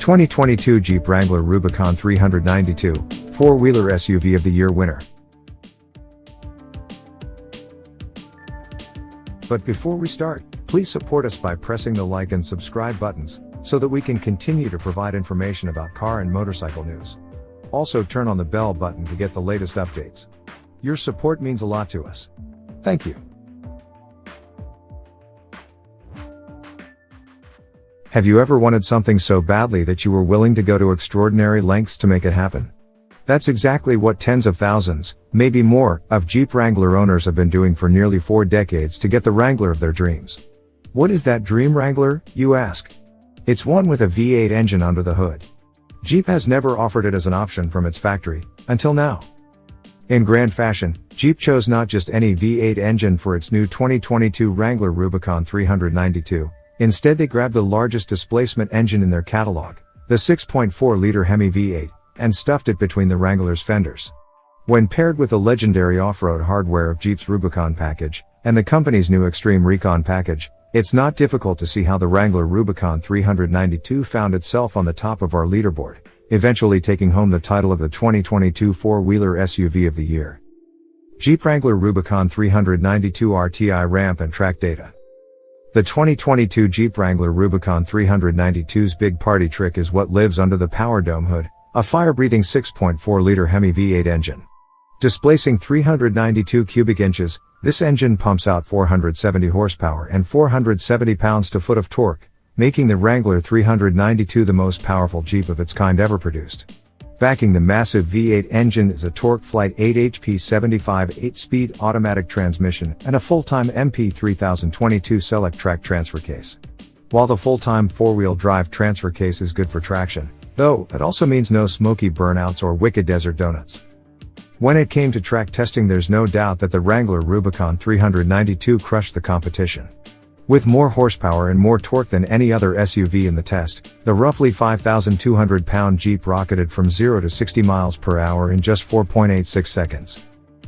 2022 Jeep Wrangler Rubicon 392, four-wheeler SUV of the year winner. But before we start, please support us by pressing the like and subscribe buttons, so that we can continue to provide information about car and motorcycle news. Also turn on the bell button to get the latest updates. Your support means a lot to us. Thank you. Have you ever wanted something so badly that you were willing to go to extraordinary lengths to make it happen? That's exactly what tens of thousands, maybe more, of Jeep Wrangler owners have been doing for nearly 4 decades to get the Wrangler of their dreams. What is that dream Wrangler, you ask? It's one with a V8 engine under the hood. Jeep has never offered it as an option from its factory, until now. In grand fashion, Jeep chose not just any V8 engine for its new 2022 Wrangler Rubicon 392, instead they grabbed the largest displacement engine in their catalog, the 6.4-liter HEMI V-8, and stuffed it between the Wrangler's fenders. When paired with the legendary off-road hardware of Jeep's Rubicon package, and the company's new Xtreme Recon package, it's not difficult to see how the Wrangler Rubicon 392 found itself on the top of our leaderboard, eventually taking home the title of the 2022 four-wheeler SUV of the year. Jeep Wrangler Rubicon 392 RTI ramp and track data. The 2022 Jeep Wrangler Rubicon 392's big party trick is what lives under the power dome hood, a fire-breathing 6.4-liter HEMI V8 engine. Displacing 392 cubic inches, this engine pumps out 470 horsepower and 470 pounds-to-foot of torque, making the Wrangler 392 the most powerful Jeep of its kind ever produced. Backing the massive V8 engine is a Torque Flight 8 HP 75 8-speed automatic transmission and a full-time MP 3022 Select Track transfer case. While the full-time four-wheel drive transfer case is good for traction, though, it also means no smoky burnouts or wicked desert donuts. When it came to track testing, there's no doubt that the Wrangler Rubicon 392 crushed the competition. With more horsepower and more torque than any other SUV in the test, the roughly 5,200-pound Jeep rocketed from 0 to 60 miles per hour in just 4.86 seconds.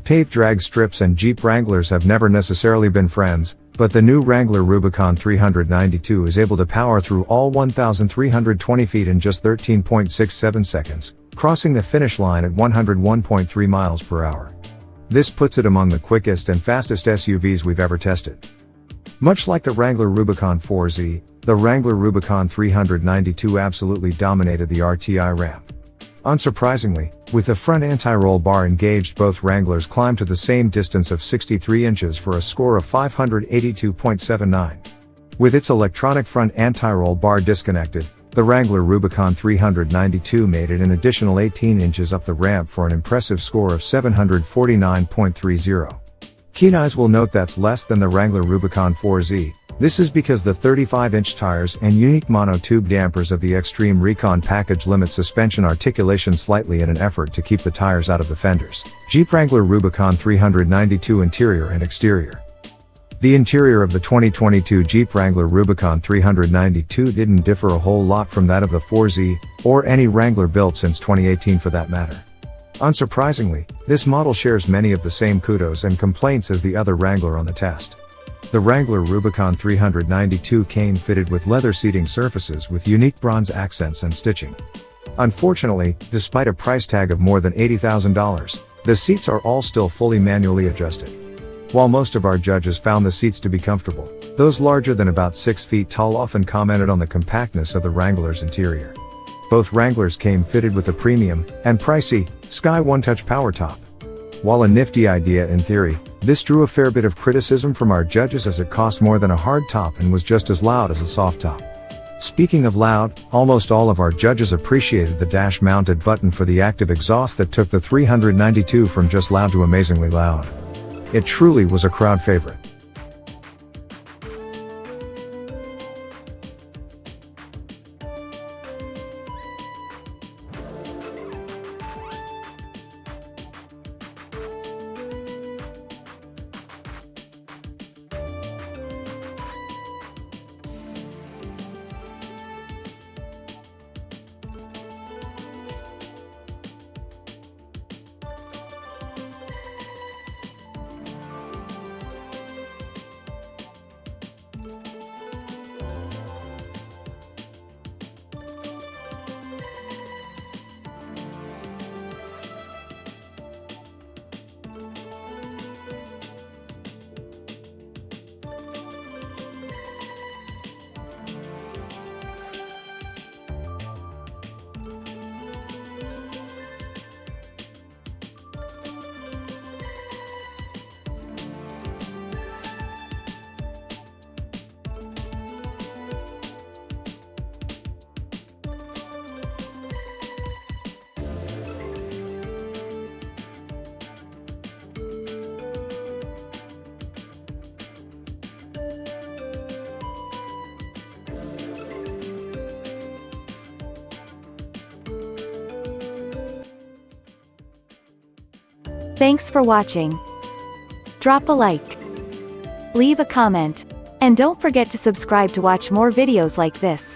Paved drag strips and Jeep Wranglers have never necessarily been friends, but the new Wrangler Rubicon 392 is able to power through all 1,320 feet in just 13.67 seconds, crossing the finish line at 101.3 miles per hour. This puts it among the quickest and fastest SUVs we've ever tested. Much like the Wrangler Rubicon 4Z, the Wrangler Rubicon 392 absolutely dominated the RTI ramp. Unsurprisingly, with the front anti-roll bar engaged, both Wranglers climbed to the same distance of 63 inches for a score of 582.79. With its electronic front anti-roll bar disconnected, the Wrangler Rubicon 392 made it an additional 18 inches up the ramp for an impressive score of 749.30. Keen eyes will note that's less than the Wrangler Rubicon 4Z. This is because the 35-inch tires and unique mono-tube dampers of the Xtreme Recon package limit suspension articulation slightly in an effort to keep the tires out of the fenders. Jeep Wrangler Rubicon 392 interior and exterior. The interior of the 2022 Jeep Wrangler Rubicon 392 didn't differ a whole lot from that of the 4Z, or any Wrangler built since 2018 for that matter. Unsurprisingly, this model shares many of the same kudos and complaints as the other Wrangler on the test. The Wrangler Rubicon 392 came fitted with leather seating surfaces with unique bronze accents and stitching. Unfortunately, despite a price tag of more than $80,000, the seats are all still fully manually adjusted. While most of our judges found the seats to be comfortable, those larger than about 6 feet tall often commented on the compactness of the Wrangler's interior. Both Wranglers came fitted with a premium, and pricey, Sky One Touch power top. While a nifty idea in theory, this drew a fair bit of criticism from our judges as it cost more than a hard top and was just as loud as a soft top. Speaking of loud, almost all of our judges appreciated the dash-mounted button for the active exhaust that took the 392 from just loud to amazingly loud. It truly was a crowd favorite. Thanks for watching. Drop a like. Leave a comment. And don't forget to subscribe to watch more videos like this.